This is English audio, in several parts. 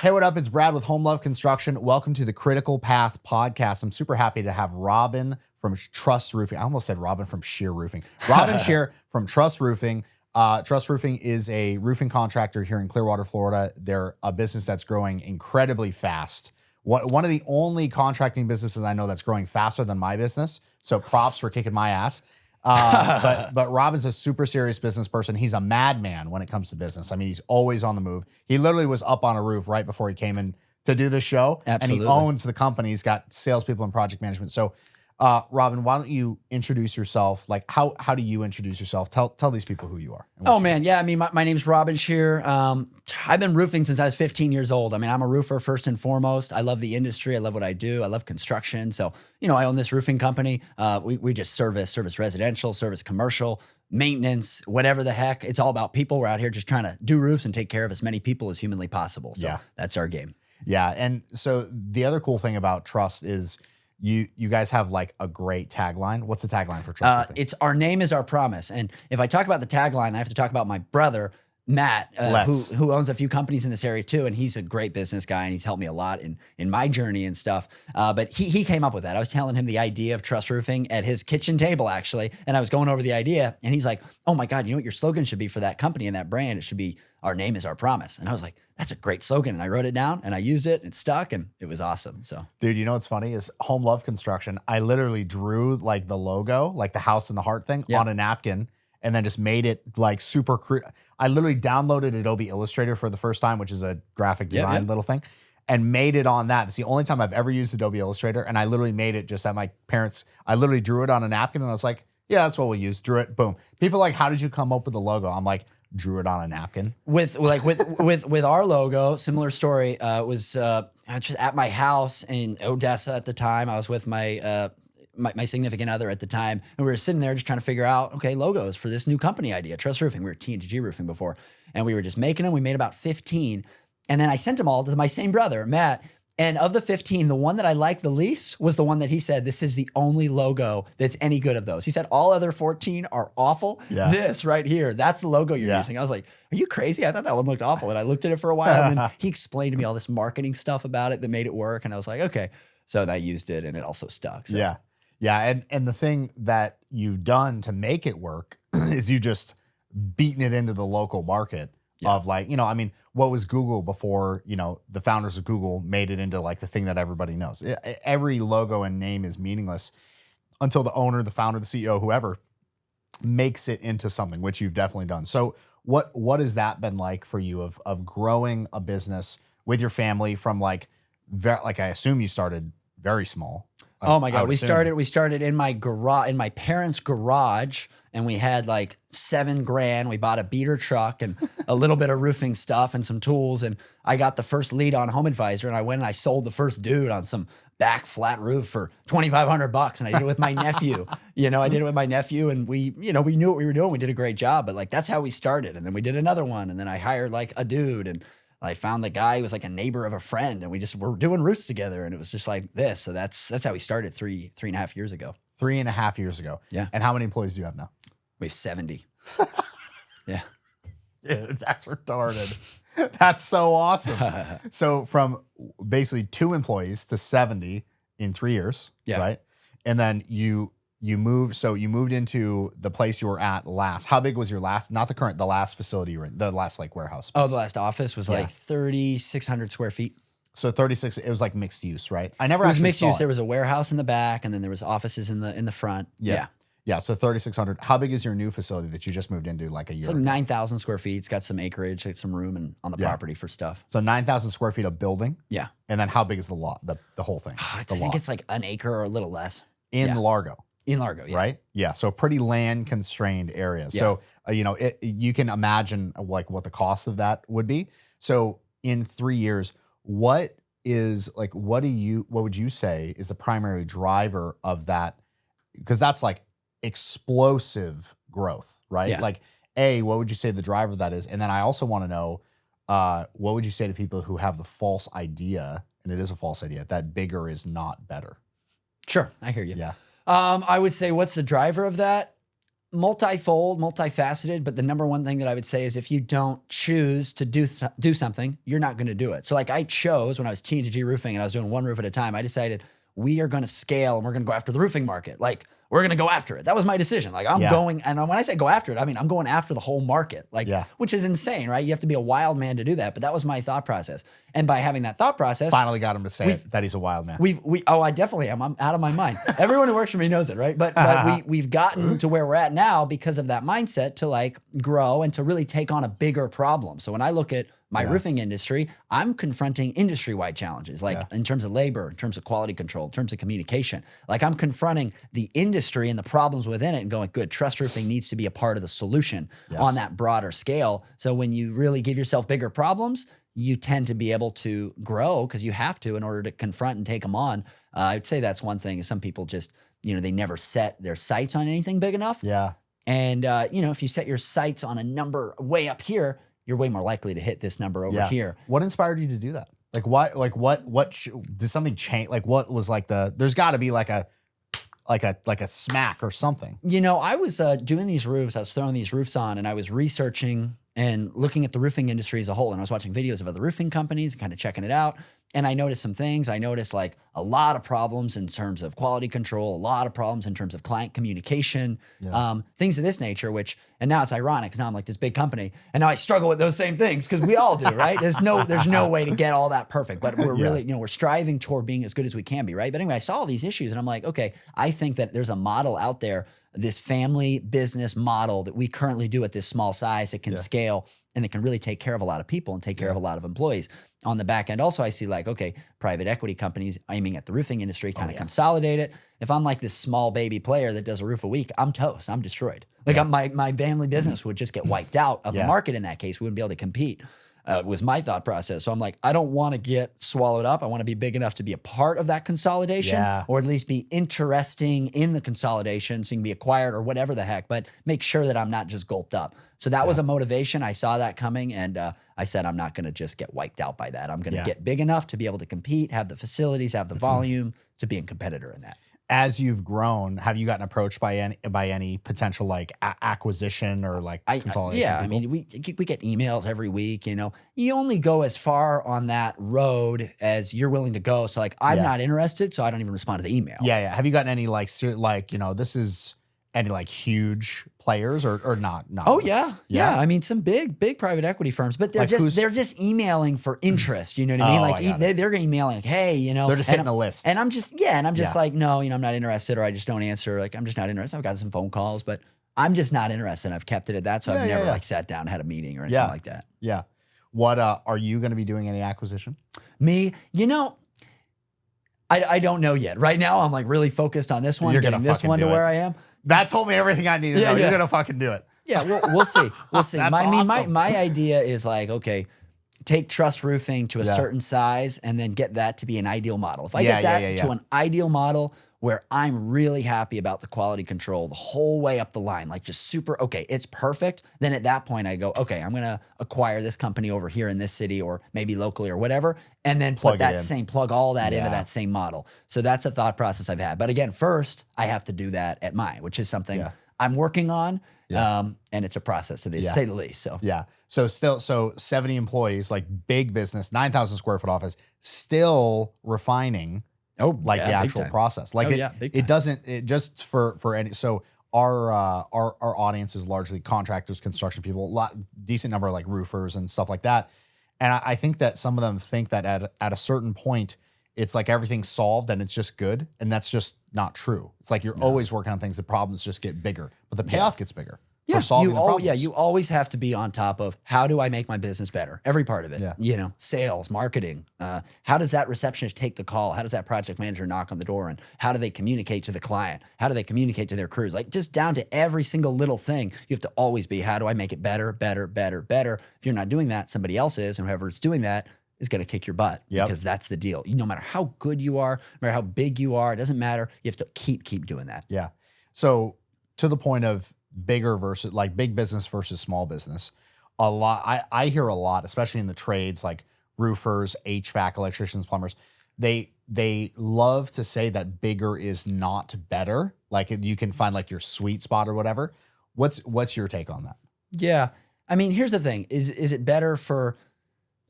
Hey, what up? It's Brad with Home Love Construction. Welcome to the Critical Path podcast. I'm super happy to have Robin from Trust Roofing. I almost said Robin from Scherer Roofing. Robin Scherer from Trust Roofing. Trust Roofing is a roofing contractor here in Clearwater, Florida. They're a business that's growing incredibly fast. One of the only contracting businesses I know that's growing faster than my business. So props for kicking my ass. But Robin's a super serious business person. He's a madman when it comes to business. I mean, he's always on the move. He literally was up on a roof right before he came in to do this show. Absolutely. And he owns the company. He's got salespeople and project management. So, Robin, why don't you introduce yourself? Like, how do you introduce yourself? Tell these people who you are. Oh, man. Yeah. I mean, my name's Robin Scherer. I've been roofing since I was 15 years old. I mean, I'm a roofer first and foremost. I love the industry. I love what I do. I love construction. So, I own this roofing company. We just service residential, service commercial, maintenance, whatever the heck. It's all about people. We're out here just trying to do roofs and take care of as many people as humanly possible. So that's our game. Yeah. And so the other cool thing about Trust is you guys have like a great tagline. What's the tagline for Trust Roofing? It's our name is our promise. And if I talk about the tagline, I have to talk about my brother, Matt, who owns a few companies in this area too. And he's a great business guy and he's helped me a lot in my journey and stuff. But he came up with that. I was telling him the idea of Trust Roofing at his kitchen table, actually. And I was going over the idea and he's like, oh my God, you know what your slogan should be for that company and that brand? It should be our name is our promise. And I was like, that's a great slogan. And I wrote it down and I used it and it stuck and it was awesome. So, dude, you know what's funny is Home Love Construction. I literally drew like the logo, like the house and the heart thing on a napkin and then just made it like super I literally downloaded Adobe Illustrator for the first time, which is a graphic design little thing, and made it on that. It's the only time I've ever used Adobe Illustrator. And I literally made it just at my parents'. I literally drew it on a napkin and I was like, yeah, that's what we'll use. Drew it, boom. People are like, how did you come up with the logo? I'm like, drew it on a napkin. With our logo, similar story. Was just at my house in Odessa at the time. I was with my significant other at the time, and we were sitting there just trying to figure out, okay, logos for this new company idea, Trust Roofing. We were T&G Roofing before, and we were just making them. We made about 15, and then I sent them all to my same brother, Matt. And of the 15, the one that I liked the least was the one that he said, this is the only logo that's any good of those. He said, all other 14 are awful. Yeah. This right here, that's the logo you're using. I was like, are you crazy? I thought that one looked awful. And I looked at it for a while and then he explained to me all this marketing stuff about it that made it work. And I was like, okay. So I used it and it also stuck. So. Yeah. Yeah. And the thing that you've done to make it work is you just beaten it into the local market. Of like, I mean, what was Google before, the founders of Google made it into like the thing that everybody knows. Every logo and name is meaningless until the owner, the founder, the CEO, whoever makes it into something, which you've definitely done. So what has that been like for you of growing a business with your family from like I assume you started very small. Oh my God. We started in my garage, in my parents' garage. And we had like $7,000. We bought a beater truck and a little bit of roofing stuff and some tools. And I got the first lead on Home Advisor. And I went and I sold the first dude on some back flat roof for $2,500. And I did it with my nephew. I did it with my nephew and we knew what we were doing. We did a great job, but like, that's how we started. And then we did another one. And then I hired like a dude and I found the guy who was like a neighbor of a friend and we just were doing roofs together. And it was just like this. So that's how we started three and a half years ago. 3.5 years ago. Yeah. And how many employees do you have now? We have 70. Yeah. Dude, that's retarded. That's so awesome. So from basically 2 employees to 70 in 3 years, right? And then you moved into the place you were at last. How big was your last, not the current, the last facility you were in, the last like warehouse space? Oh, the last office was like 3,600 square feet. So 36, it was like mixed use, right? I never it was actually mixed saw use. it. There was a warehouse in the back and then there was offices in the front. Yeah, so 3,600. How big is your new facility that you just moved into like a year ago? It's like 9,000 square feet. It's got some acreage, like some room on the property for stuff. So 9,000 square feet of building? Yeah. And then how big is the lot, the whole thing? I think it's like an acre or a little less. In Largo? In Largo, yeah. Right? Yeah, so pretty land constrained area. Yeah. So, you can imagine like what the cost of that would be. So in 3 years, what would you say is the primary driver of that? Because that's like explosive growth, right? Yeah. Like, what would you say the driver of that is? And then I also want to know, what would you say to people who have the false idea, and it is a false idea, that bigger is not better? Sure, I hear you. Yeah. I would say, what's the driver of that? multifold, multifaceted, but the number one thing that I would say is if you don't choose to do something, you're not going to do it. So like I chose when I was T&G roofing and I was doing one roof at a time, I decided we are going to scale and we're going to go after the roofing market. Like we're going to go after it. That was my decision. Like I'm going, and when I say go after it, I mean, I'm going after the whole market, like, which is insane, right? You have to be a wild man to do that. But that was my thought process. And by having that thought process, finally got him to say that he's a wild man. I definitely am. I'm out of my mind. Everyone who works for me knows it, right? But we've gotten to where we're at now because of that mindset to like grow and to really take on a bigger problem. So when I look at my roofing industry, I'm confronting industry-wide challenges, like in terms of labor, in terms of quality control, in terms of communication. Like I'm confronting the industry and the problems within it and going, good, trust roofing needs to be a part of the solution on that broader scale. So when you really give yourself bigger problems, you tend to be able to grow because you have to in order to confront and take them on. I'd say that's one thing is some people just, they never set their sights on anything big enough. Yeah. And, if you set your sights on a number way up here, you're way more likely to hit this number over here. What inspired you to do that? Like why, like what did something change? Like what was like there's gotta be like a smack or something. I was doing these roofs, I was throwing these roofs on and I was researching and looking at the roofing industry as a whole. And I was watching videos of other roofing companies and kind of checking it out. And I noticed some things. I noticed like a lot of problems in terms of quality control, a lot of problems in terms of client communication, things of this nature, and now it's ironic because now I'm like this big company and now I struggle with those same things because we all do, right? There's no way to get all that perfect, but we're really, we're striving toward being as good as we can be, right? But anyway, I saw all these issues and I'm like, okay, I think that there's a model out there, this family business model that we currently do at this small size that can scale and that can really take care of a lot of people and take care of a lot of employees. On the back end, also, I see like, okay, private equity companies aiming at the roofing industry kind of consolidate it. If I'm like this small baby player that does a roof a week, I'm toast. I'm destroyed. Like my family business would just get wiped out of the market in that case. We wouldn't be able to compete. Was my thought process. So I'm like, I don't want to get swallowed up. I want to be big enough to be a part of that consolidation or at least be interesting in the consolidation so you can be acquired or whatever the heck, but make sure that I'm not just gulped up. So that was a motivation. I saw that coming and I said, I'm not going to just get wiped out by that. I'm going to get big enough to be able to compete, have the facilities, have the volume to be a competitor in that. As you've grown, have you gotten approached by any potential like acquisition or like consolidation? I mean, we get emails every week. You only go as far on that road as you're willing to go. So like, I'm not interested, so I don't even respond to the email. Yeah. Have you gotten any this is any like huge players or not? Oh yeah. I mean, some big private equity firms, but they're like they're just emailing for interest. You know what I mean? Like they're emailing like, hey, they're just hitting a list. And I'm just like, no, I'm not interested, or I just don't answer. Like I'm just not interested. I've got some phone calls, but I'm just not interested. I've kept it at that, so I've never like sat down, had a meeting or anything like that. Yeah. What are you going to be doing any acquisition? Me, I don't know yet. Right now, I'm like really focused on this one, getting this one to where I am. That told me everything I needed to know. You're going to fucking do it. Yeah, we'll see. We'll see. Awesome. My idea is like, okay, take trust roofing to a certain size and then get that to be an ideal model. If I get that to an ideal model where I'm really happy about the quality control the whole way up the line, like just super, okay, it's perfect. Then at that point I go, okay, I'm going to acquire this company over here in this city or maybe locally or whatever. And then plug all that into that same model. So that's a thought process I've had. But again, first I have to do that at mine, which is something I'm working on. And it's a process to say the least. So So 70 employees, like big business, 9,000 square foot office, still refining the actual process. Like it doesn't just for any. So our audience is largely contractors, construction people, decent number of like roofers and stuff like that. And I think that some of them think that at a certain point, it's like everything's solved and it's just good. And that's just not true. It's like you're always working on things. The problems just get bigger, but the payoff gets bigger. Yeah, for solving the problems. You always have to be on top of how do I make my business better? Every part of it. Yeah. Sales, marketing. How does that receptionist take the call? How does that project manager knock on the door? And how do they communicate to the client? How do they communicate to their crews? Like just down to every single little thing, you have to always be, how do I make it better, better, better, better? If you're not doing that, somebody else is, and whoever's doing that is going to kick your butt because that's the deal. No matter how good you are, no matter how big you are, it doesn't matter. You have to keep doing that. Yeah. So to the point of bigger versus like big business versus small business, a lot, I hear a lot, especially in the trades, like roofers, HVAC, electricians, plumbers, they love to say that bigger is not better. Like you can find like your sweet spot or whatever. What's your take on that? Yeah. I mean, here's the thing. Is it better for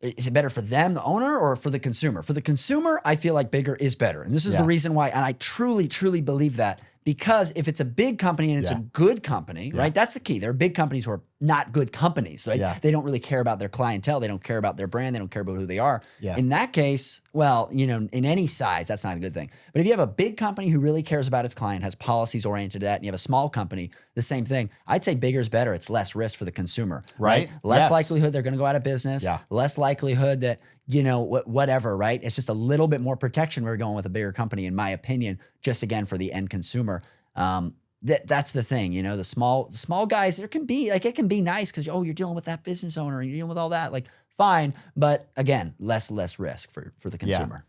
them, the owner, or for the consumer? For the consumer, I feel like bigger is better. And this is the reason why, and I truly, truly believe that. Because if it's a big company and it's a good company, right? That's the key. There are big companies who are not good companies, right? Yeah. They don't really care about their clientele. They don't care about their brand. They don't care about who they are. Yeah. In that case, well, you know, in any size, that's not a good thing. But if you have a big company who really cares about its client, has policies oriented to that, and you have a small company, the same thing. I'd say bigger is better. It's less risk for the consumer, right? Less likelihood they're going to go out of business. Yeah. Less likelihood that, you know, whatever, right? It's just a little bit more protection we're going with a bigger company, in my opinion, just again for the end consumer. That's the thing, you know, the small guys, it can be nice because, you're dealing with that business owner and you're dealing with all that, like fine. But again, less risk for the consumer.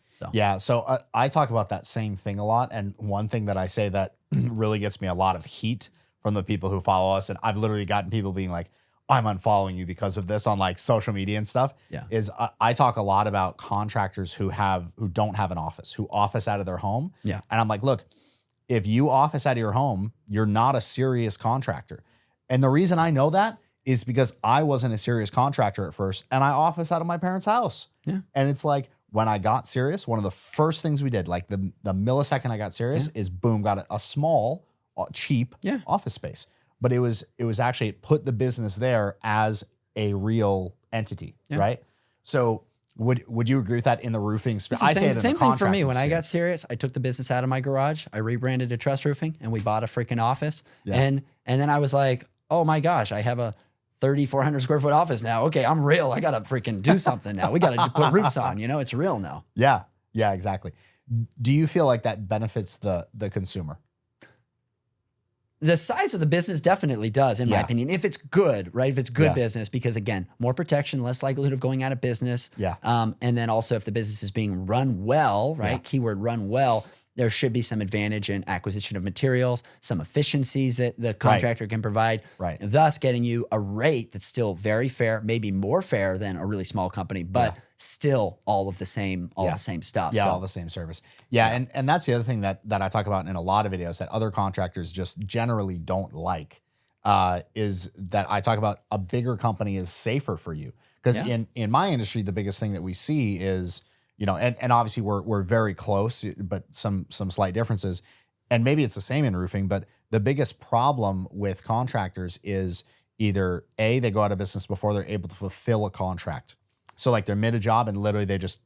So I talk about that same thing a lot. And one thing that I say that really gets me a lot of heat from the people who follow us, and I've literally gotten people being like, I'm unfollowing you because of this on like social media and stuff, is I talk a lot about contractors who don't have an office, who office out of their home. Yeah. And I'm like, look, if you office out of your home, you're not a serious contractor. And the reason I know that is because I wasn't a serious contractor at first, and I office out of my parents' house. Yeah. And it's like, when I got serious, one of the first things we did, like the millisecond I got serious, is boom, got a small, cheap office space. But it was actually, it put the business there as a real entity, right? So would you agree with that in the roofing space? I say it in the same thing for me. When sphere. I got serious, I took the business out of my garage. I rebranded to Trust Roofing, and we bought a freaking office. Yeah. And then I was like, oh my gosh, I have a 3,400 square foot office now. Okay, I'm real. I got to freaking do something now. We got to put roofs on. You know, it's real now. Yeah, exactly. Do you feel like that benefits the consumer? The size of the business definitely does, in my opinion, if it's good, right? If it's good business, because again, more protection, less likelihood of going out of business. Yeah. And then also if the business is being run well, right? Keyword run well, there should be some advantage in acquisition of materials, some efficiencies that the contractor can provide, thus getting you a rate that's still very fair, maybe more fair than a really small company, but still all of the same, the same stuff. Yeah, all the same service. Yeah, and that's the other thing that I talk about in a lot of videos that other contractors just generally don't like, is that I talk about a bigger company is safer for you. Because in my industry, the biggest thing that we see is, you know, and obviously we're very close, but some slight differences. And maybe it's the same in roofing, but the biggest problem with contractors is either A, they go out of business before they're able to fulfill a contract. So like they're mid a job and literally they just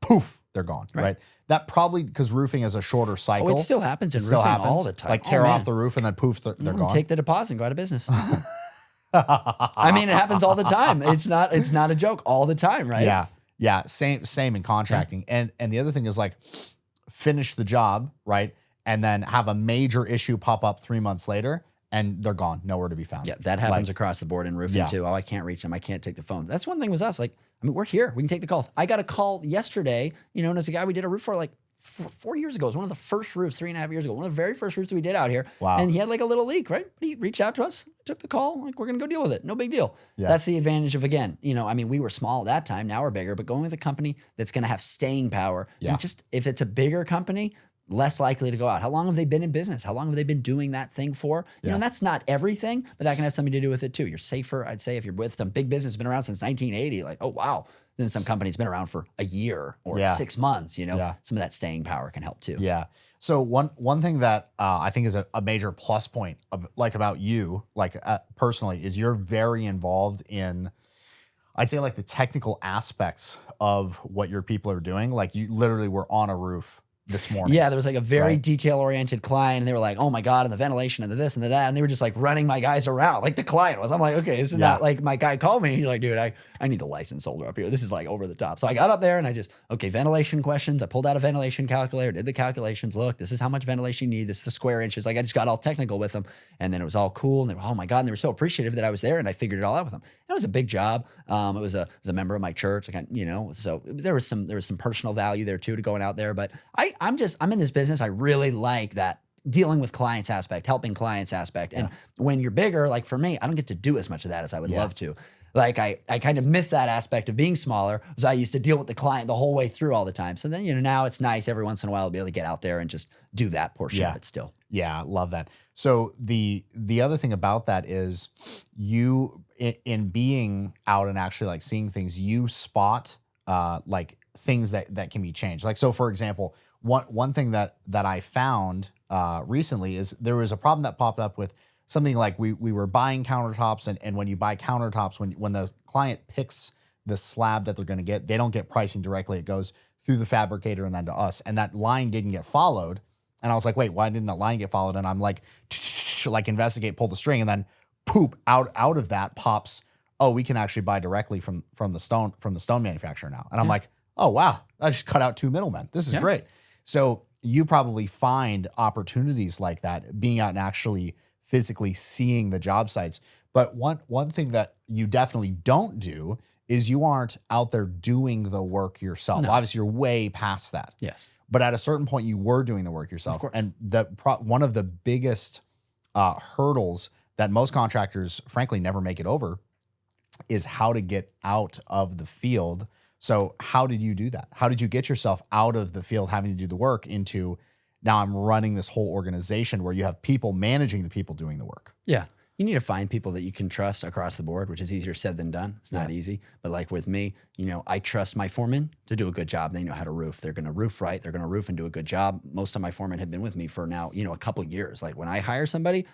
poof, they're gone, right? That probably, because roofing is a shorter cycle. Oh, it still happens in roofing all the time. Like tear off the roof and then poof, they're gone. Take the deposit and go out of business. I mean, it happens all the time. It's not a joke, all the time, right? Yeah, same in contracting. And the other thing is like finish the job, right? And then have a major issue pop up 3 months later and they're gone, nowhere to be found. Yeah, that happens across the board in roofing too. Oh, I can't reach them. I can't take the phone. That's one thing with us. Like, I mean, we're here. We can take the calls. I got a call yesterday, you know, and as a guy we did a roof for like 4 years ago. It was one of the first roofs, 3.5 years ago. One of the very first roofs that we did out here. Wow. And he had like a little leak, right? But he reached out to us, took the call, like, we're going to go deal with it. No big deal. Yeah. That's the advantage of, again, you know, I mean, we were small at that time. Now we're bigger, but going with a company that's going to have staying power. Yeah. And just, if it's a bigger company, less likely to go out. How long have they been in business? How long have they been doing that thing for? You know, and that's not everything, but that can have something to do with it too. You're safer, I'd say, if you're with some big business, been around since 1980, like, oh, wow. Then some companies been around for a year or 6 months, you know, some of that staying power can help too. Yeah. So one thing that I think is a major plus point about you, personally, is you're very involved in, I'd say, like the technical aspects of what your people are doing. Like you literally were on a roof this morning. Yeah, there was like a very detail-oriented client, and they were like, oh my God, and the ventilation and the this and the that, and they were just like running my guys around, like the client was. I'm like, okay, this is not like, my guy called me, and he's like, dude, I need the license holder up here. This is like over the top. So I got up there and I just, ventilation questions. I pulled out a ventilation calculator, did the calculations. Look, this is how much ventilation you need. This is the square inches. Like I just got all technical with them, and then it was all cool, and they were, oh my God, and they were so appreciative that I was there, and I figured it all out with them. It was a big job. It was a member of my church. I got, you know, so there was some personal value there too to going out there. But I'm in this business. I really like that dealing with clients aspect, helping clients aspect. And when you're bigger, like for me, I don't get to do as much of that as I would love to. Like I kind of miss that aspect of being smaller, because I used to deal with the client the whole way through all the time. So then, now it's nice every once in a while to be able to get out there and just do that portion of it still. Yeah, love that. So the other thing about that is you in being out and actually like seeing things, you spot like things that can be changed. Like, so for example, one thing that I found recently is there was a problem that popped up with something like we were buying countertops, and when you buy countertops, when the client picks the slab that they're going to get, they don't get pricing directly. It goes through the fabricator and then to us, and that line didn't get followed. And I was like, wait, why didn't that line get followed? And I'm like investigate, pull the string, and then poop out of that pops, oh, we can actually buy directly from the stone manufacturer now. And I'm like, oh wow, I just cut out 2 middlemen. This is great. So you probably find opportunities like that being out and actually physically seeing the job sites. But one thing that you definitely don't do is you aren't out there doing the work yourself. No. Obviously, you're way past that. Yes. But at a certain point, you were doing the work yourself. And one of the biggest hurdles that most contractors, frankly, never make it over is how to get out of the field. So how did you do that? How did you get yourself out of the field having to do the work into, now I'm running this whole organization where you have people managing the people doing the work? Yeah. You need to find people that you can trust across the board, which is easier said than done. It's not easy. But like with me, I trust my foremen to do a good job. They know how to roof. They're going to roof right. They're going to roof and do a good job. Most of my foremen have been with me for now, a couple of years. Like when I hire somebody,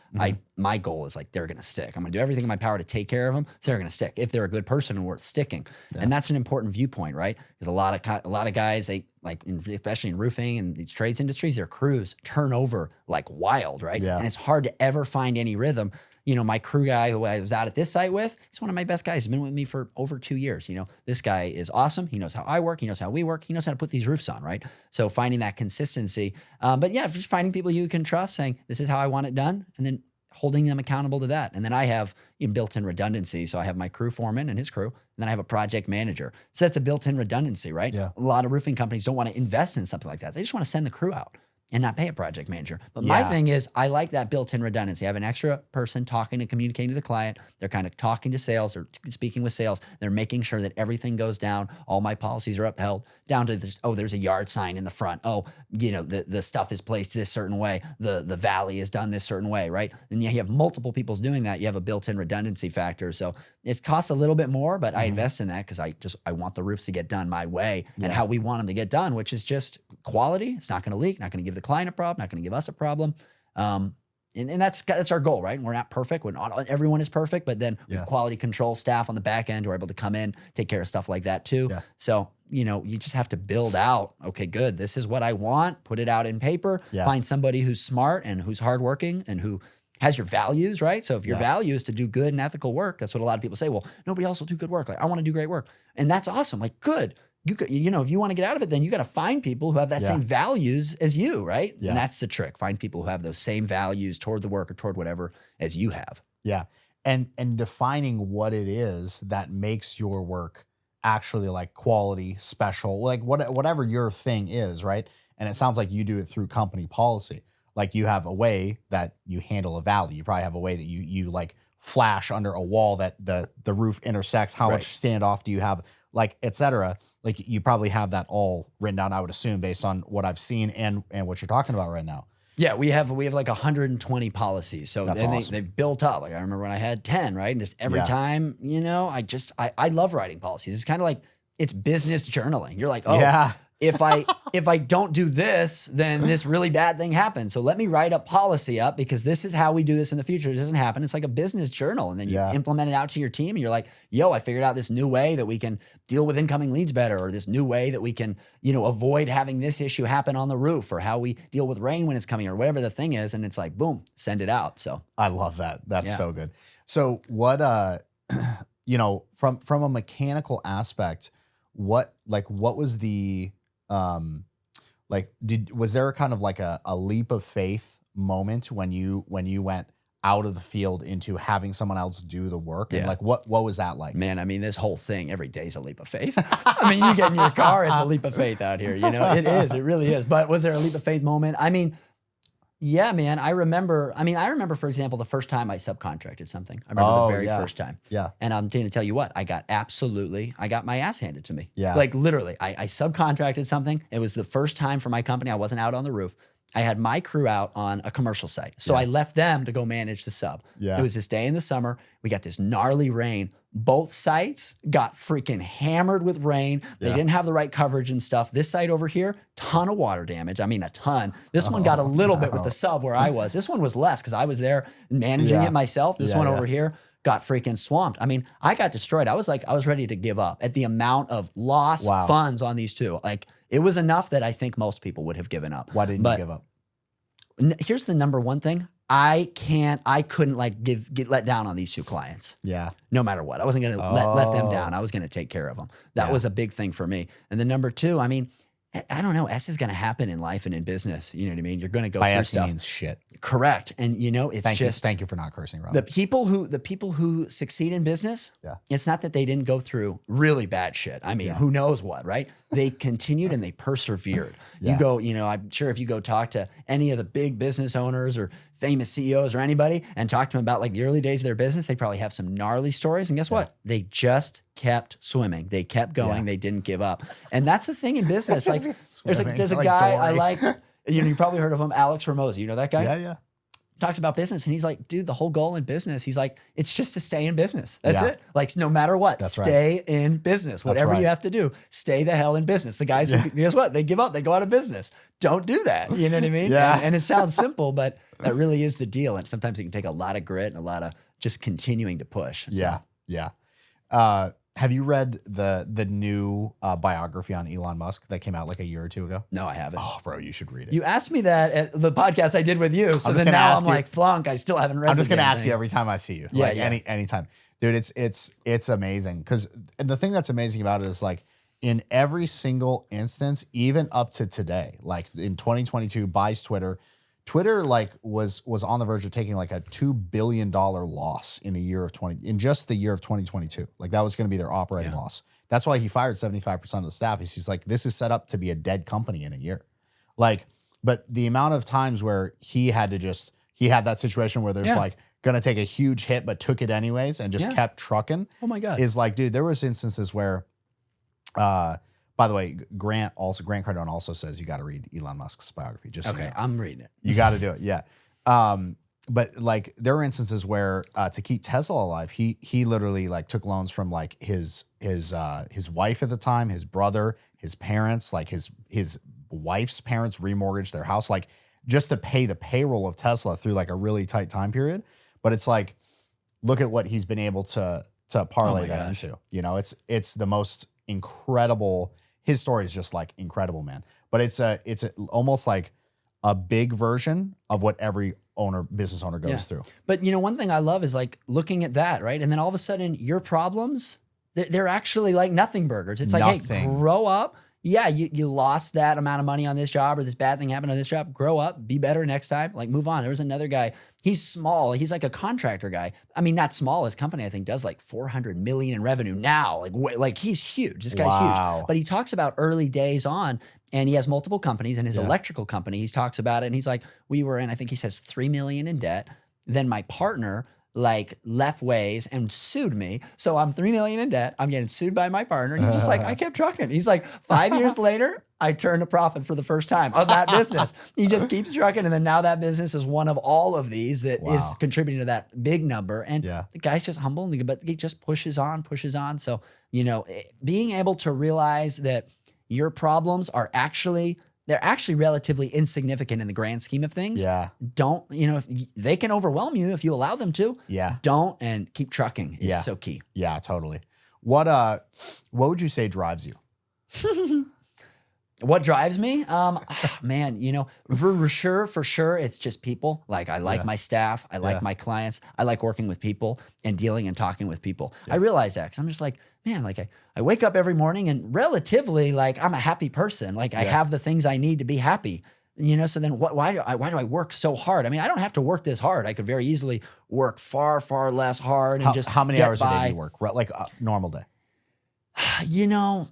my goal is like, they're going to stick. I'm going to do everything in my power to take care of them. They're going to stick if they're a good person and worth sticking. Yeah. And that's an important viewpoint, right? Because a lot of guys, especially in roofing and these trades industries, their crews turn over like wild, right? Yeah. And it's hard to ever find any rhythm. My crew guy who I was out at this site with, he's one of my best guys. He's been with me for over 2 years. This guy is awesome. He knows how I work. He knows how we work. He knows how to put these roofs on, right? So finding that consistency. But yeah, just finding people you can trust, saying, this is how I want it done, and then holding them accountable to that. And then I have built-in redundancy. So I have my crew foreman and his crew, and then I have a project manager. So that's a built-in redundancy, right? Yeah. A lot of roofing companies don't want to invest in something like that. They just want to send the crew out and not pay a project manager. But my thing is, I like that built-in redundancy. I have an extra person talking and communicating to the client. They're kind of talking to sales or speaking with sales. They're making sure that everything goes down. All my policies are upheld, down to there's a yard sign in the front. The stuff is placed this certain way. The valley is done this certain way, right? And you have multiple people doing that. You have a built-in redundancy factor. So it costs a little bit more, but I invest in that because I want the roofs to get done my way and how we want them to get done, which is just quality. It's not going to leak, not going to give the client a problem, not going to give us a problem. And that's our goal, right? We're not perfect. Not everyone is perfect, but then with quality control staff on the back end who are able to come in, take care of stuff like that too. Yeah. So, you just have to build out, okay, good. This is what I want. Put it out in paper. Yeah. Find somebody who's smart and who's hardworking and who has your values, right? So if your value is to do good and ethical work, that's what a lot of people say. Well, nobody else will do good work. Like, I want to do great work. And that's awesome. Like, good. If you want to get out of it, then you got to find people who have that same values as you, right? Yeah. And that's the trick. Find people who have those same values toward the work or toward whatever as you have. Yeah. And defining what it is that makes your work actually like quality, special, like whatever your thing is, right? And it sounds like you do it through company policy. Like you have a way that you handle a valley. You probably have a way that you like flash under a wall that the roof intersects. How much standoff do you have, like, et cetera? Like you probably have that all written down, I would assume, based on what I've seen and what you're talking about right now. Yeah, we have like 120 policies. So then awesome. They've built up. Like I remember when I had 10, right? And just every time, I love writing policies. It's kind of like, it's business journaling. You're like, if I don't do this, then this really bad thing happens. So let me write a policy up because this is how we do this in the future. It doesn't happen. It's like a business journal. And then you implement it out to your team and you're like, I figured out this new way that we can deal with incoming leads better, or this new way that we can, avoid having this issue happen on the roof, or how we deal with rain when it's coming, or whatever the thing is. And it's like, boom, send it out. So I love that. That's so good. So what, from a mechanical aspect, what was the, was there kind of like a leap of faith moment when you went out of the field into having someone else do the work? And like, what was that like? Man, I mean, this whole thing, every day is a leap of faith. I mean, you get in your car, it's a leap of faith out here. It is, it really is. But was there a leap of faith moment? I mean, Yeah, man. I remember, for example, the first time I subcontracted something. I remember the very first time. Yeah. And I'm going to tell you what, I got my ass handed to me. Yeah. Like literally, I subcontracted something. It was the first time for my company. I wasn't out on the roof. I had my crew out on a commercial site. So I left them to go manage the sub. Yeah. It was this day in the summer. We got this gnarly rain. Both sites got freaking hammered with rain. They didn't have the right coverage and stuff. This site over here, ton of water damage. I mean, a ton. This one got a little bit with the sub where I was. This one was less because I was there managing it myself. This one over here got freaking swamped. I mean, I got destroyed. I was ready to give up at the amount of lost funds on these two. Like it was enough that I think most people would have given up. Why didn't you give up? Here's the number one thing. I couldn't like get let down on these two clients. Yeah. No matter what. I wasn't going to let them down. I was going to take care of them. That was a big thing for me. And then number two, I mean, I don't know. S is going to happen in life and in business. You know what I mean? You're going to go through stuff. Means shit. Correct. And you know, it's Thank you for not cursing, Rob. the people who succeed in business. Yeah. It's not that they didn't go through really bad shit. I mean, who knows what, right? They continued and they persevered. You go, you know, I'm sure if you go talk to any of the big business owners or famous CEOs or anybody and talk to them about like the early days of their business, they probably have some gnarly stories. And guess what? They just kept swimming. They kept going. They didn't give up. And that's the thing in business. Like there's a guy I like, you know, you probably heard of him, Alex Ramosi. You know that guy? Yeah. Talks about business and he's like, dude, the whole goal in business, he's like, it's just to stay in business. That's it. Like no matter what, stay in business. Whatever you have to do, stay the hell in business. The guys, who, guess what? They give up. They go out of business. Don't do that. You know what I mean? Yeah. And it sounds simple, but that really is the deal. And sometimes it can take a lot of grit and a lot of just continuing to push. So. Yeah. Have you read the new biography on Elon Musk that came out like a year or two ago? No, I haven't. Oh, bro, you should read it. You asked me that at the podcast I did with you. So then now I'm like, flunk, I still haven't read it. I'm just going to ask you every time I see you. Yeah, like anytime. Dude, it's amazing. Because the thing that's amazing about it is like in every single instance, even up to today, like in 2022, buys Twitter. Twitter like was on the verge of taking like a $2 billion loss in just the year of 2022. Like that was going to be their operating loss. That's why he fired 75% of the staff. He's like, this is set up to be a dead company in a year. Like, but the amount of times where he had that situation where there's like going to take a huge hit, but took it anyways and just kept trucking. Oh my God. Is like, dude, there was instances where, by the way, Grant Cardone also says you got to read Elon Musk's biography. Just so you know. I'm reading it. You got to do it, yeah. But like there are instances where to keep Tesla alive, he literally like took loans from like his wife at the time, his brother, his parents, like his wife's parents remortgaged their house, like just to pay the payroll of Tesla through like a really tight time period. But it's like, look at what he's been able to parlay that into. You know, it's the most incredible. His story is just like incredible, man. But it's almost like a big version of what every business owner goes through. But you know, one thing I love is like looking at that, right? And then all of a sudden your problems, they're actually like nothing burgers. It's like, hey, grow up. Yeah, you lost that amount of money on this job or this bad thing happened on this job. Grow up, be better next time, like move on. There was another guy, he's small. He's like a contractor guy. I mean, not small. His company, I think, does like 400 million in revenue now. Like he's huge. This guy's huge. But he talks about early days on, and he has multiple companies. And his electrical company, he talks about it. And he's like, we were in, I think he says 3 million in debt. Then my partner like left ways and sued me. So I'm 3 million in debt. I'm getting sued by my partner. And he's just like, I kept trucking. He's like, 5 years later, I turned a profit for the first time of that business. He just keeps trucking. And then now that business is one of all of these that is contributing to that big number. And the guy's just humble, but he just pushes on. So, you know, being able to realize that your problems are they're actually relatively insignificant in the grand scheme of things. Yeah. Don't, you know, they can overwhelm you if you allow them to. Yeah. Don't, and keep trucking is so key. Yeah, totally. What would you say drives you? What drives me? Man, you know, for sure, it's just people. Like I like my staff. I like my clients. I like working with people and dealing and talking with people. I realize that because I'm just like, man, like I wake up every morning and relatively like I'm a happy person. Like I have the things I need to be happy. You know, so then why do I work so hard? I mean, I don't have to work this hard. I could very easily work far less hard and just how many hours a day do you work? Like a normal day? You know,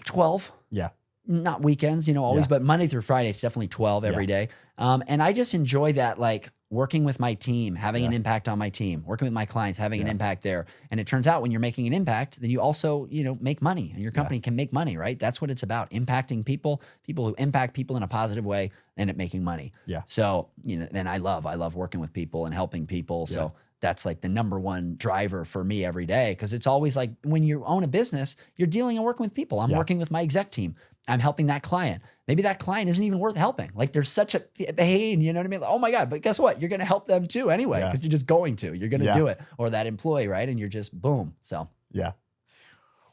12. Yeah. not weekends, always, but Monday through Friday, it's definitely 12 every day. And I just enjoy that, like working with my team, having an impact on my team, working with my clients, having an impact there. And it turns out when you're making an impact, then you also, make money, and your company can make money, right? That's what it's about. Impacting people who impact people in a positive way, and it making money. Yeah. So, and I love working with people and helping people. So that's like the number one driver for me every day. Because it's always like when you own a business, you're dealing and working with people. I'm working with my exec team. I'm helping that client. Maybe that client isn't even worth helping. Like there's such a pain, you know what I mean? Oh my God, but guess what? You're going to help them too anyway, because you're just going to. You're going to do it. Or that employee, right? And you're just boom. So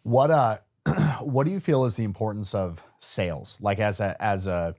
what do you feel is the importance of sales, like as a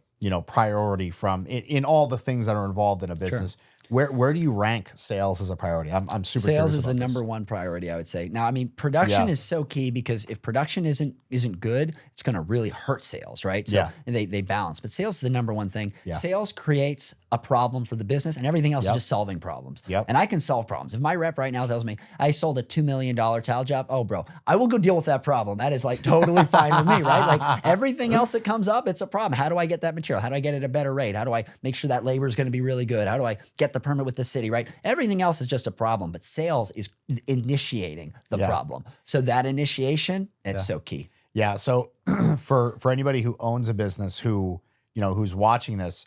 priority from in all the things that are involved in a business? Where do you rank sales as a priority? I'm super curious. Sales is the number one priority, I would say. Now, I mean, production is so key, because if production isn't good, it's going to really hurt sales, right? So and they balance. But sales is the number one thing. Sales creates a problem for the business, and everything else is just solving problems. And I can solve problems. If my rep right now tells me I sold a $2 million tile job, oh bro, I will go deal with that problem. That is like totally fine with me, right? Like everything else that comes up, it's a problem. How do I get that material? How do I get it at a better rate? How do I make sure that labor is going to be really good? How do I get the permit with the city, right? Everything else is just a problem, but sales is initiating the problem. So that initiation, it's so key. Yeah. So for anybody who owns a business who's watching this,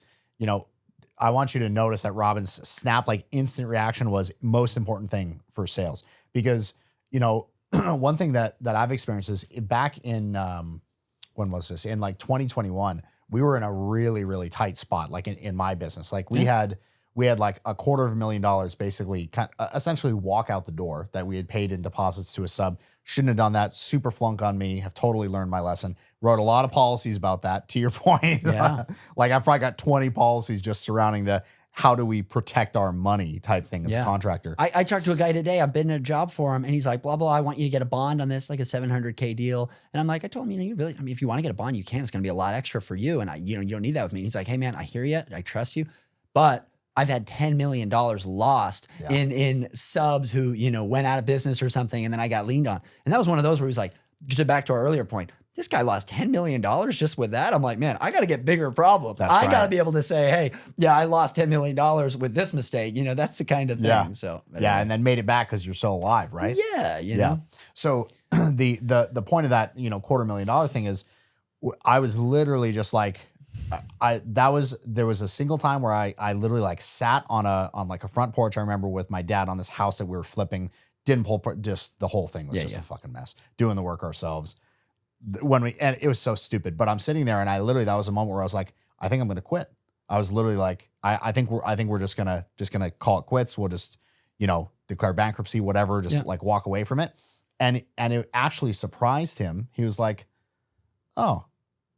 I want you to notice that Robin's snap, like instant reaction, was most important thing for sales, because, one thing that I've experienced is back in, when was this? In like 2021, we were in a really, really tight spot. Like in my business, like we had like $250,000 basically essentially walk out the door that we had paid in deposits to a sub. Shouldn't have done that. Super flunk on me. Have totally learned my lesson. Wrote a lot of policies about that, to your point. Like I've probably got 20 policies just surrounding the how do we protect our money type thing as a contractor. I talked to a guy today. I've been in a job for him, and he's like, blah, blah, I want you to get a bond on this, like a $700K deal. And I'm like, I told him, you really, I mean, if you want to get a bond, you can. It's going to be a lot extra for you. And you don't need that with me. And he's like, hey man, I hear you. I trust you. But I've had $10 million lost in subs who, went out of business or something, and then I got leaned on. And that was one of those where he's like, just back to our earlier point, this guy lost $10 million just with that. I'm like, man, I got to get bigger problems. I got to be able to say, hey, I lost $10 million with this mistake. That's the kind of thing. So anyway. And then made it back because you're still alive, right? Yeah, you know. So the point of that, $250,000 thing is, I was literally just like, there was a single time where I literally like sat on like a front porch. I remember with my dad on this house that we were flipping, didn't pull, just the whole thing was just a fucking mess, doing the work ourselves. And it was so stupid, but I'm sitting there and that was a moment where I was like, I think I'm going to quit. I was literally like, I think we're just going to call it quits. We'll just, declare bankruptcy, whatever, just like walk away from it. And it actually surprised him. He was like, oh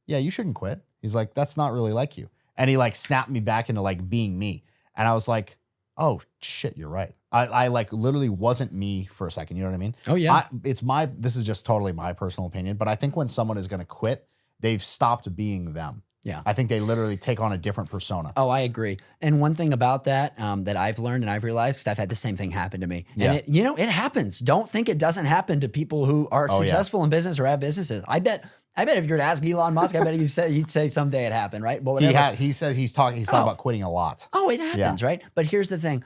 yeah, you shouldn't quit. He's like, that's not really like you. And he like snapped me back into like being me. And I was like, oh shit, you're right. I like literally wasn't me for a second. You know what I mean? Oh yeah. This is just totally my personal opinion, but I think when someone is going to quit, they've stopped being them. Yeah. I think they literally take on a different persona. Oh, I agree. And one thing about that, that I've learned and I've realized, because I've had the same thing happen to me. And it happens. Don't think it doesn't happen to people who are successful in business or have businesses. I bet if you were to ask Elon Musk, I bet he'd say someday it happened, right? But whatever. He says he's talking about quitting a lot. Oh, it happens, right? But here's the thing.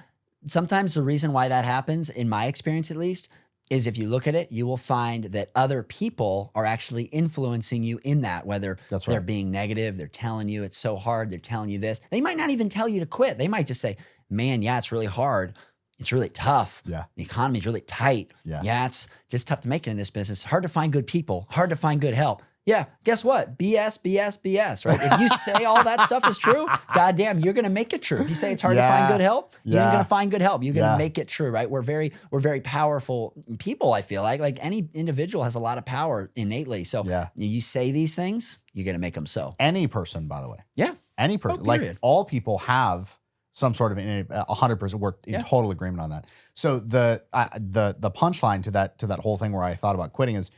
Sometimes the reason why that happens, in my experience at least, is if you look at it, you will find that other people are actually influencing you in that, whether they're being negative, they're telling you it's so hard, they're telling you this. They might not even tell you to quit. They might just say, man, it's really hard. It's really tough. Yeah. The economy is really tight. Yeah. It's just tough to make it in this business. Hard to find good people, hard to find good help. Yeah, guess what? BS, right? If you say all that stuff is true, goddamn, you're gonna make it true. If you say it's hard to find good help, you're gonna find good help. You're gonna make it true, right? We're very powerful people, I feel like any individual has a lot of power innately. So you say these things, you're gonna make them so. Any person, by the way. Yeah. Any person. Like all people have some sort of 100%. We're in total agreement on that. So the punchline to that whole thing where I thought about quitting is,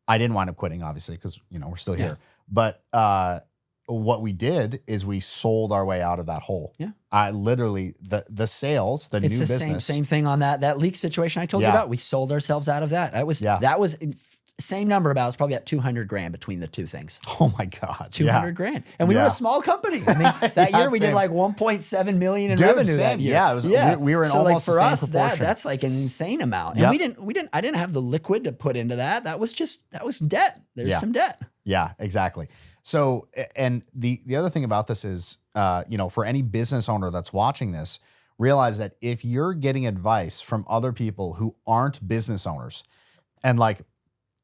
I didn't wind up quitting, obviously, because we're still here. But what we did is we sold our way out of that hole. Yeah. I literally the sales, the new business. It's the same thing on that leak situation I told you about. We sold ourselves out of that. That was same number about, it's probably at 200 grand between the two things. Oh my God. 200 grand. And we were a small company. I mean, that year we did like 1.7 million in revenue that year. Yeah, it was, we were in almost for the same us, proportion. that's like an insane amount. And I didn't have the liquid to put into that. That was debt. There's some debt. Yeah, exactly. So, and the other thing about this is, for any business owner that's watching this, realize that if you're getting advice from other people who aren't business owners and like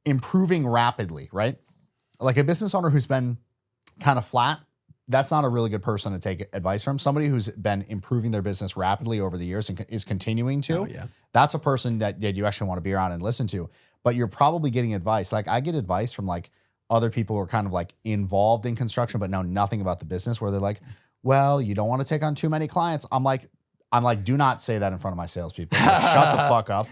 improving rapidly, right? Like a business owner who's been kind of flat, that's not a really good person to take advice from. Somebody who's been improving their business rapidly over the years and is continuing to, that's a person that you actually want to be around and listen to. But you're probably getting advice. Like I get advice from like other people who are kind of like involved in construction, but know nothing about the business, where they're like, well, you don't want to take on too many clients. I'm like, do not say that in front of my salespeople. Like, shut the fuck up.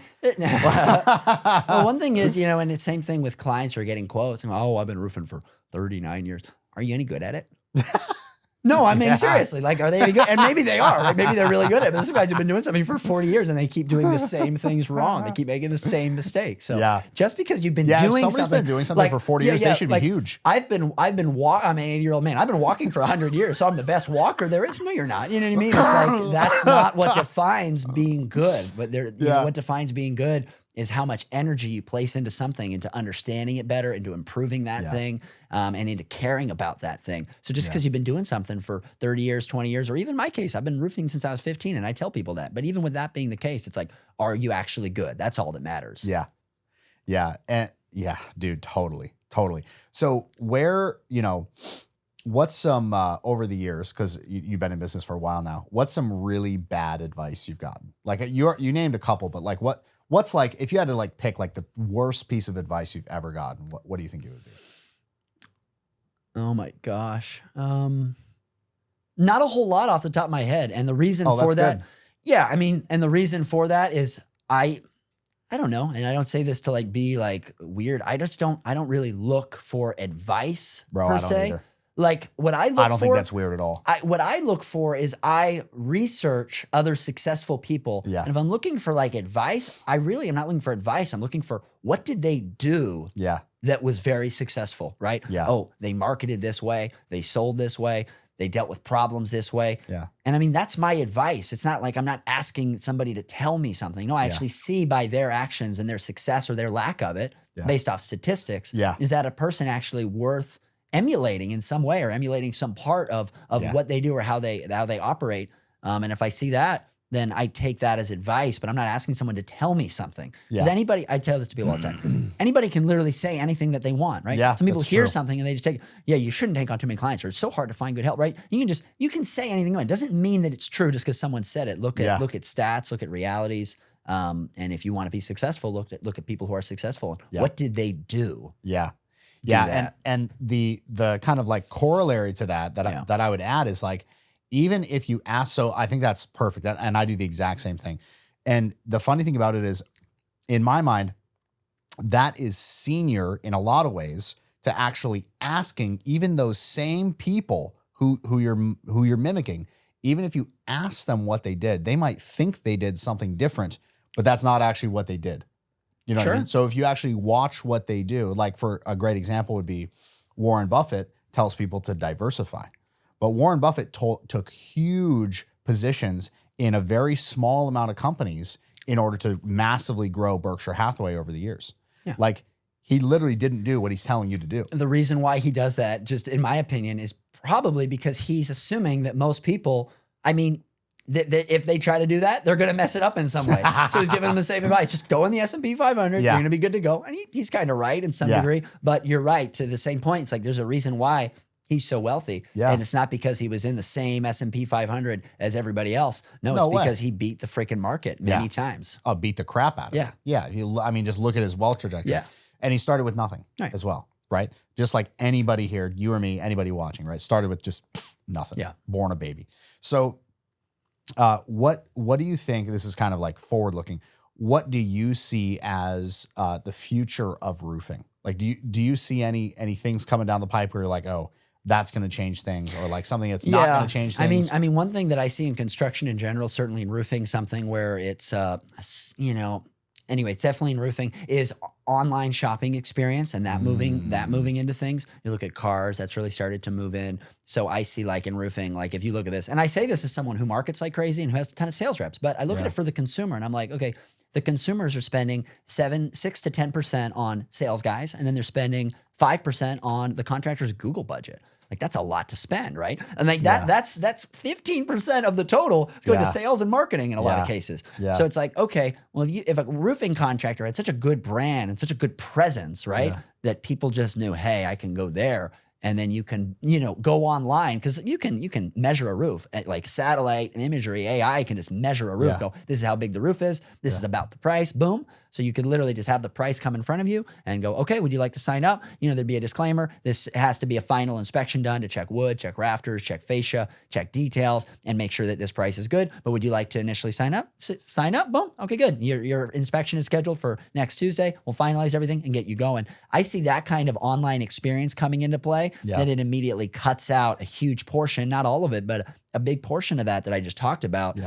Well, one thing is, and it's the same thing with clients who are getting quotes. And, I've been roofing for 39 years. Are you any good at it? No, I mean, seriously, like, are they any good? And maybe they are, right? Maybe they're really good at it. But these guys have been doing something for 40 years and they keep doing the same things wrong. They keep making the same mistakes. So just because you've been doing if something. Been doing something like, for 40 years, they should be huge. I'm an 80-year-old man. I've been walking for 100 years, so I'm the best walker there is. No, you're not. You know what I mean? It's like, that's not what defines being good. But what defines being good is how much energy you place into something, into understanding it better, into improving that thing, and into caring about that thing. So just because you've been doing something for 30 years, 20 years, or even my case, I've been roofing since I was 15, and I tell people that. But even with that being the case, it's like, are you actually good? That's all that matters. Yeah. Yeah. And dude, totally. So where, what's some, over the years, because you've been in business for a while now, what's some really bad advice you've gotten? Like you named a couple, but like what's like, if you had to like pick like the worst piece of advice you've ever gotten, what do you think it would be? Oh my gosh. Not a whole lot off the top of my head. And the reason for that, and the reason for that is I don't know. And I don't say this to like be like weird. I don't really look for advice per se. Either. Like what I look for. I don't think that's weird at all. What I look for is I research other successful people. Yeah. And if I'm looking for like advice, I really am not looking for advice. I'm looking for what did they do that was very successful, right? Yeah. Oh, they marketed this way. They sold this way. They dealt with problems this way. Yeah. And I mean, that's my advice. It's not like I'm not asking somebody to tell me something. No, I actually see by their actions and their success or their lack of it based off statistics. Is that a person actually worth emulating in some way or emulating some part of what they do or how they operate. And if I see that, then I take that as advice, but I'm not asking someone to tell me something. Because I tell this to people all the time, anybody can literally say anything that they want, right? Yeah, some people that's hear true. something and they just take, you shouldn't take on too many clients or it's so hard to find good help, right? You can say anything you want. It doesn't mean that it's true just because someone said it. Look at stats, look at realities. And if you want to be successful, look at people who are successful. What did they do? And the kind of like corollary to that I would add is like, even if you ask, so I think that's perfect. And I do the exact same thing. And the funny thing about it is, in my mind, that is senior in a lot of ways to actually asking even those same people who you're mimicking. Even if you ask them what they did, they might think they did something different, but that's not actually what they did. You know what I mean? So if you actually watch what they do, like for a great example would be Warren Buffett tells people to diversify. But Warren Buffett took huge positions in a very small amount of companies in order to massively grow Berkshire Hathaway over the years. Yeah. Like he literally didn't do what he's telling you to do. The reason why he does that, just in my opinion, is probably because he's assuming that most people, that if they try to do that, they're going to mess it up in some way. So he's giving them the same advice. Just go in the S&P 500. You're going to be good to go. And he's kind of right in some degree. But you're right to the same point. It's like there's a reason why he's so wealthy. Yeah. And it's not because he was in the same S&P 500 as everybody else. No, it's because he beat the freaking market many times. Oh, beat the crap out of it. Yeah. Just look at his wealth trajectory. Yeah. And he started with nothing as well, right? Just like anybody here, you or me, anybody watching, right? Started with just nothing. Yeah. Born a baby. So what do you think, this is kind of like forward looking, what do you see as the future of roofing? Like, do you see any things coming down the pipe where you're like, oh, that's going to change things, or like something that's not going to change things? I mean, one thing that I see in construction in general, certainly in roofing, something where it's, anyway, it's definitely in roofing is online shopping experience and that moving into things. You look at cars, that's really started to move in. So I see like in roofing, like if you look at this, and I say this as someone who markets like crazy and who has a ton of sales reps, but I look at it for the consumer and I'm like, okay, the consumers are spending 6 to 10% on sales guys, and then they're spending 5% on the contractor's Google budget. Like that's a lot to spend, right? And like that's 15% of the total is going to sales and marketing in a lot of cases. Yeah. So it's like, okay, well, if a roofing contractor had such a good brand and such a good presence, right, that people just knew, hey, I can go there. And then you can, go online because you can measure a roof like satellite and imagery. AI can just measure a roof. Go, this is how big the roof is. This is about the price. Boom. So you could literally just have the price come in front of you and go, okay, would you like to sign up? There'd be a disclaimer. This has to be a final inspection done to check wood, check rafters, check fascia, check details, and make sure that this price is good. But would you like to initially sign up? Sign up. Boom. Okay, good. Your inspection is scheduled for next Tuesday. We'll finalize everything and get you going. I see that kind of online experience coming into play. Then it immediately cuts out a huge portion, not all of it, but a big portion of that I just talked about.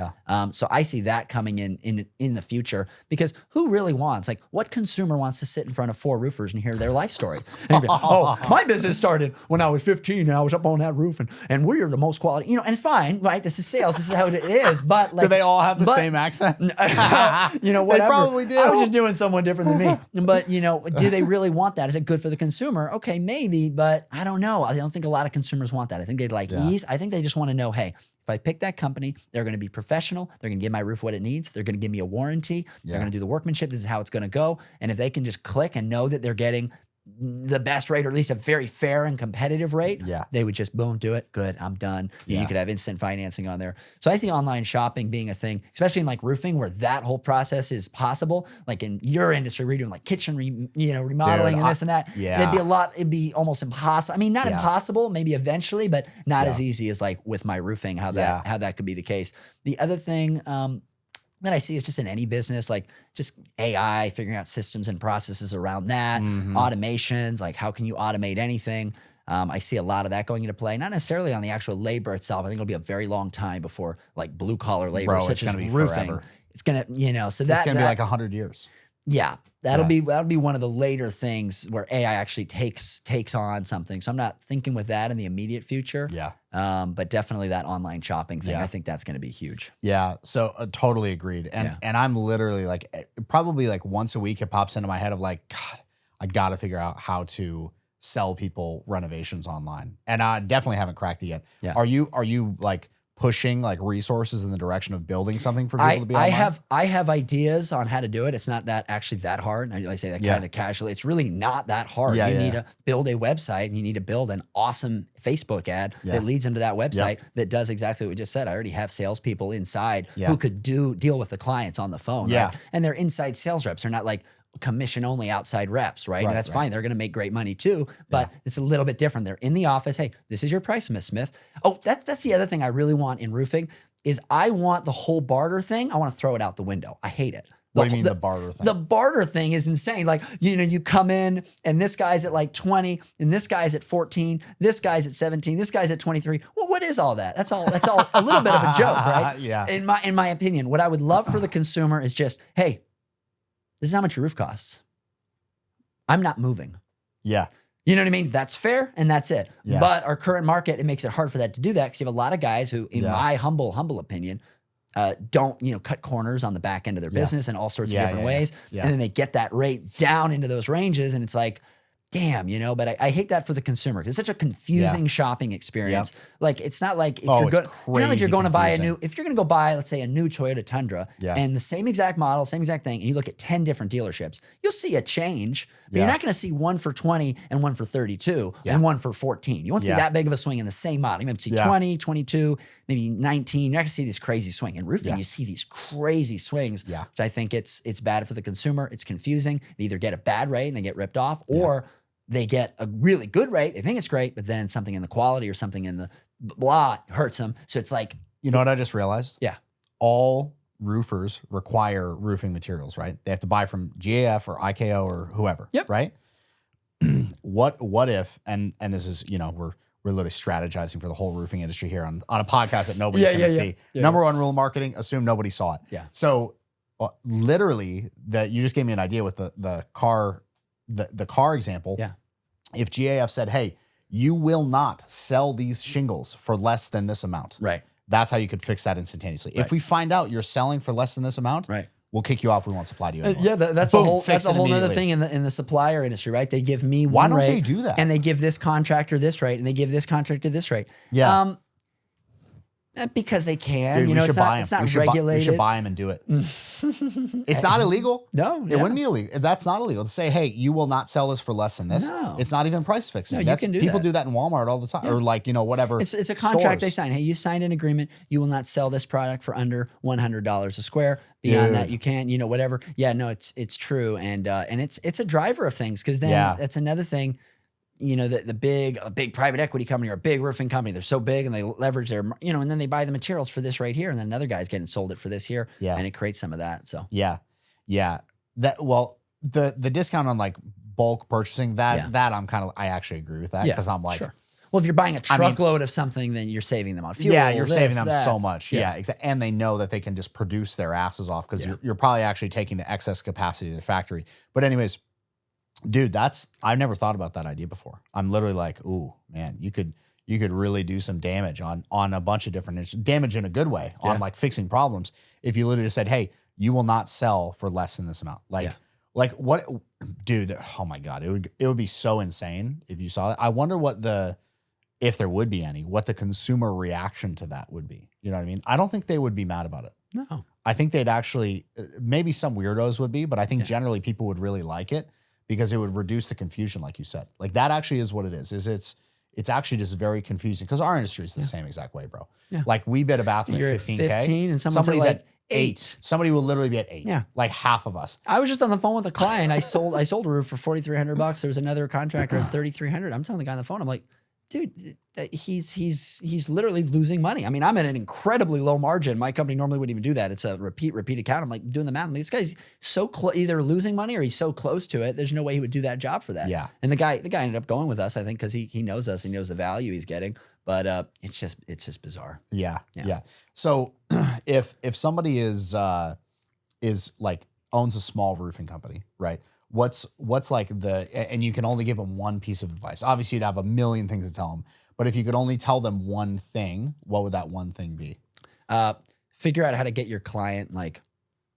So I see that coming in the future because who really wants, like what consumer wants to sit in front of 4 roofers and hear their life story? And go, oh, my business started when I was 15 and I was up on that roof and we are the most quality, and it's fine, right? This is sales. This is how it is. But like, do they all have the same accent? Whatever. They probably do. I was just doing someone different than me. But do they really want that? Is it good for the consumer? Okay, maybe, but I don't know. I don't think a lot of consumers want that. I think they'd like ease. I think they just want to know, hey, if I pick that company, they're going to be professional. They're going to give my roof what it needs. They're going to give me a warranty. They're going to do the workmanship. This is how it's going to go. And if they can just click and know that they're getting the best rate, or at least a very fair and competitive rate, they would just boom, do it. Good, I'm done. You could have instant financing on there. So I see online shopping being a thing, especially in like roofing, where that whole process is possible. Like in your industry, where you're doing like kitchen, remodeling and this and that. It'd be almost impossible. I mean, not impossible, maybe eventually, but not as easy as like with my roofing, how that could be the case. The other thing that I see is just in any business, like just AI, figuring out systems and processes around that, automations, like how can you automate anything? I see a lot of that going into play, not necessarily on the actual labor itself. I think it'll be a very long time before like blue collar labor, such as roofing. Forever. It's gonna, so that's gonna be like 100 years. Yeah. That'll be one of the later things where AI actually takes on something. So I'm not thinking with that in the immediate future. But definitely that online shopping thing. I think that's going to be huge. Yeah. So totally agreed. And I'm literally like, probably like once a week it pops into my head of like, God, I got to figure out how to sell people renovations online. And I definitely haven't cracked it yet. Yeah. Are you like pushing like resources in the direction of building something for people to be online? I have ideas on how to do it. It's not actually that hard. I say that kind of casually. It's really not that hard. You need to build a website and you need to build an awesome Facebook ad that leads into that website that does exactly what we just said. I already have salespeople inside who could deal with the clients on the phone. Right? And they're inside sales reps. They're not like commission only outside reps, right? And that's fine. They're going to make great money too, but it's a little bit different. They're in the office. Hey, this is your price, Miss Smith. Oh, that's the other thing I really want in roofing is I want the whole barter thing. I want to throw it out the window. I hate it. What do you mean the barter thing? The barter thing is insane. Like, you come in and this guy's at like 20 and this guy's at 14, this guy's at 17, this guy's at 23. Well, what is all that? That's all a little bit of a joke, right? In my opinion, what I would love for the consumer is just, hey, this is how much your roof costs. I'm not moving. Yeah. You know what I mean? That's fair and that's it. Yeah. But our current market, it makes it hard for that to do that because you have a lot of guys who, in my humble opinion, don't, cut corners on the back end of their business in all sorts of different ways. Yeah. And then they get that rate down into those ranges and it's like, damn, but I hate that for the consumer because it's such a confusing shopping experience. Yep. Like, it's not like if you're going to buy if you're going to go buy, let's say, a new Toyota Tundra and the same exact model, same exact thing, and you look at 10 different dealerships, you'll see a change, but you're not going to see one for 20 and one for 32 and one for 14. You won't see that big of a swing in the same model. You might see 20, 22, maybe 19. You're not going to see this crazy swing. In roofing, you see these crazy swings, which I think it's bad for the consumer. It's confusing. They either get a bad rate and they get ripped off, or they get a really good rate. They think it's great, but then something in the quality or something in the blah hurts them. So it's like, you know what I just realized? Yeah. All roofers require roofing materials, right? They have to buy from GAF or IKO or whoever, right? What if, and this is, we're literally strategizing for the whole roofing industry here on a podcast that nobody's going to see. Number one rule of marketing, assume nobody saw it. Yeah. So literally that you just gave me an idea with the car example. Yeah. If GAF said, hey, you will not sell these shingles for less than this amount. Right. That's how you could fix that instantaneously. Right. If we find out you're selling for less than this amount, right, we'll kick you off. We won't supply to you anymore. Yeah, that's Boom, a whole fix that's a it whole other immediately. thing in the supplier industry, right? They give me Why one don't rate, they do that? and they give this contractor this rate, and they give this contractor this rate. Yeah. Because they can. Dude, You know, we should it's buy not, it's them. not We regulated. should buy them and do it. It's not illegal. No, It wouldn't be illegal. That's not illegal to say, hey, you will not sell this for less than this. No. It's not even price fixing. No, you can do people that. do that in Walmart all the time, or like, you know, whatever. It's a contract they stores. sign. Hey, you signed an agreement. You will not sell this product for under $100 a square. Beyond Dude. that, you can, you know, whatever. Yeah, no, it's true, and it's a driver of things, because then that's another thing. You know, a big private equity company or a big roofing company, they're so big and they leverage their, you know, and then they buy the materials for this right here, and then another guy's getting sold it for this here, and it creates some of that. So yeah. The discount on like bulk purchasing that I actually agree with that, because I'm like, sure. Well, if you're buying a truckload of something, then you're saving them on fuel. yeah, you're saving them that. so much. Yeah, exactly. And they know that they can just produce their asses off, because you're probably actually taking the excess capacity of the factory. But anyways, dude, I've never thought about that idea before. I'm literally like, ooh, man, you could really do some damage on a bunch of different damage in a good way on like fixing problems. If you literally just said, hey, you will not sell for less than this amount. Like what, dude, oh my God, it would be so insane if you saw that. I wonder if there would be any, what the consumer reaction to that would be. You know what I mean? I don't think they would be mad about it. No. I think they'd actually, maybe some weirdos would be, but I think generally people would really like it, because it would reduce the confusion, like you said. Like that actually is what it is it's actually just very confusing, because our industry is the same exact way, bro. Yeah. Like we bid a bathroom You're at 15K. 15 and somebody's at at 8. Somebody will literally be at 8. Yeah. Like half of us. I was just on the phone with a client. I sold a roof for $4,300. There was another contractor at $3,300. I'm telling the guy on the phone, I'm like, dude, he's literally losing money. I mean, I'm at an incredibly low margin. My company normally wouldn't even do that. It's a repeat account. I'm like doing the math. I'm like, this guy's so either losing money or he's so close to it. There's no way he would do that job for that. Yeah. And the guy ended up going with us, I think, because he knows us. He knows the value he's getting. But it's just bizarre. Yeah. So if somebody is like owns a small roofing company, right? What's like and you can only give them one piece of advice. Obviously, you'd have a million things to tell them, but if you could only tell them one thing, what would that one thing be? Figure out how to get your client like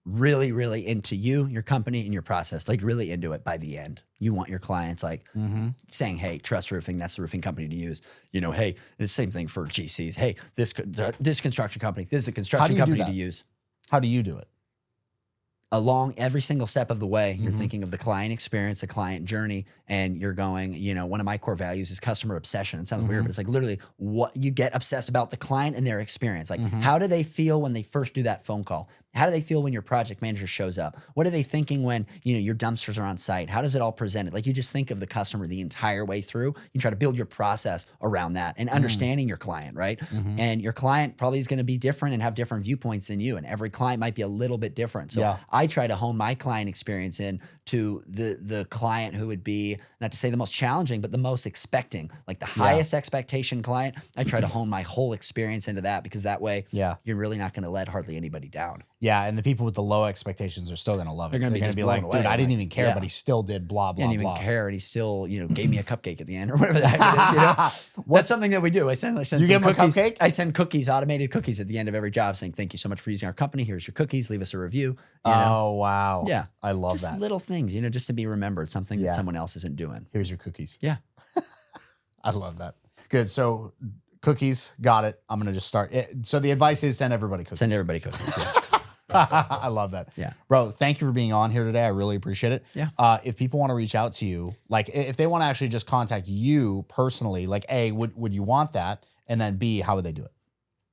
really, really into you, your company, and your process, like really into it by the end. You want your clients like saying, hey, Trust Roofing, that's the roofing company to use. You know, hey, it's the same thing for GCs. Hey, this construction company, this is the construction company to use. How do you do it? Along every single step of the way, you're thinking of the client experience, the client journey, and you're going, you know, one of my core values is customer obsession. It sounds weird, but it's like literally what you get obsessed about the client and their experience. Like, how do they feel when they first do that phone call? How do they feel when your project manager shows up? What are they thinking when, you know, your dumpsters are on site? How does it all present it? Like, you just think of the customer the entire way through. You try to build your process around that and understanding your client, right? And your client probably is going to be different and have different viewpoints than you. And every client might be a little bit different. So I try to hone my client experience in to the client who would be, not to say the most challenging, but the most expecting, like the highest expectation client. I try to hone my whole experience into that, because that way you're really not going to let hardly anybody down. Yeah, and the people with the low expectations are still going to love it. They're going to be like, dude, I didn't even care, but he still did blah, blah, blah. Didn't even care, and he still, you know, gave me a cupcake at the end or whatever the heck it is, you know? That's something that we do. I send you give him a cookies. cupcake? I send cookies, automated cookies at the end of every job saying, thank you so much for using our company. Here's your cookies. Leave us a review. You know? Oh, wow. Yeah. I love just that. little things, you know, just to be remembered, something that someone else isn't doing. Here's your cookies. Yeah. I love that. Good. So cookies, got it. I'm going to just start. So the advice is send everybody cookies. Send everybody cookies. Yeah. I love that. Yeah. Bro, thank you for being on here today. I really appreciate it. Yeah. If people want to reach out to you, like if they want to actually just contact you personally, like A, would you want that? And then B, how would they do it?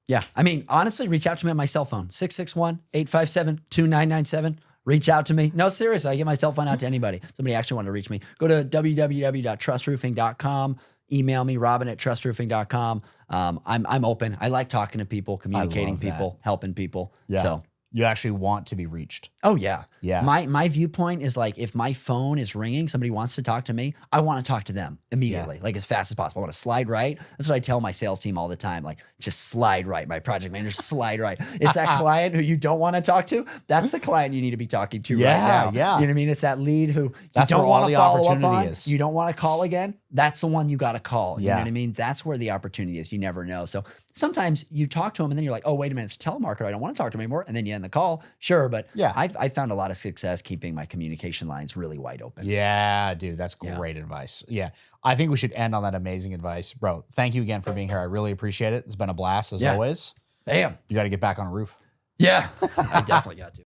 Yeah. I mean, honestly, reach out to me on my cell phone, 661-857-2997. Reach out to me. No, seriously, I get my cell phone out to anybody. Somebody actually wanted to reach me. Go to www.trustroofing.com. Email me, robin@trustroofing.com. I'm open. I like talking to people, communicating people, helping people. Yeah. So You actually want to be reached. Oh yeah. Yeah. My viewpoint is like, if my phone is ringing, somebody wants to talk to me, I want to talk to them immediately, like as fast as possible. I want to slide right. That's what I tell my sales team all the time. Like, just slide right. My project manager, slide right. It's that client who you don't want to talk to. That's the client you need to be talking to right now. Yeah. You know what I mean? It's that lead who you That's don't where all want to the follow up opportunity on. is. You don't want to call again. That's the one you got to call. You know Yeah. what I mean? That's where the opportunity is. You never know. So sometimes you talk to them and then you're like, oh, wait a minute, it's a telemarketer. I don't want to talk to him anymore. And then you end the call. Sure. But Yeah. I've found a lot of success keeping my communication lines really wide open. Yeah, dude, that's great advice. Yeah. I think we should end on that amazing advice. Bro, thank you again for being here. I really appreciate it. It's been a blast as always. Bam. You got to get back on a roof. Yeah. I definitely got to.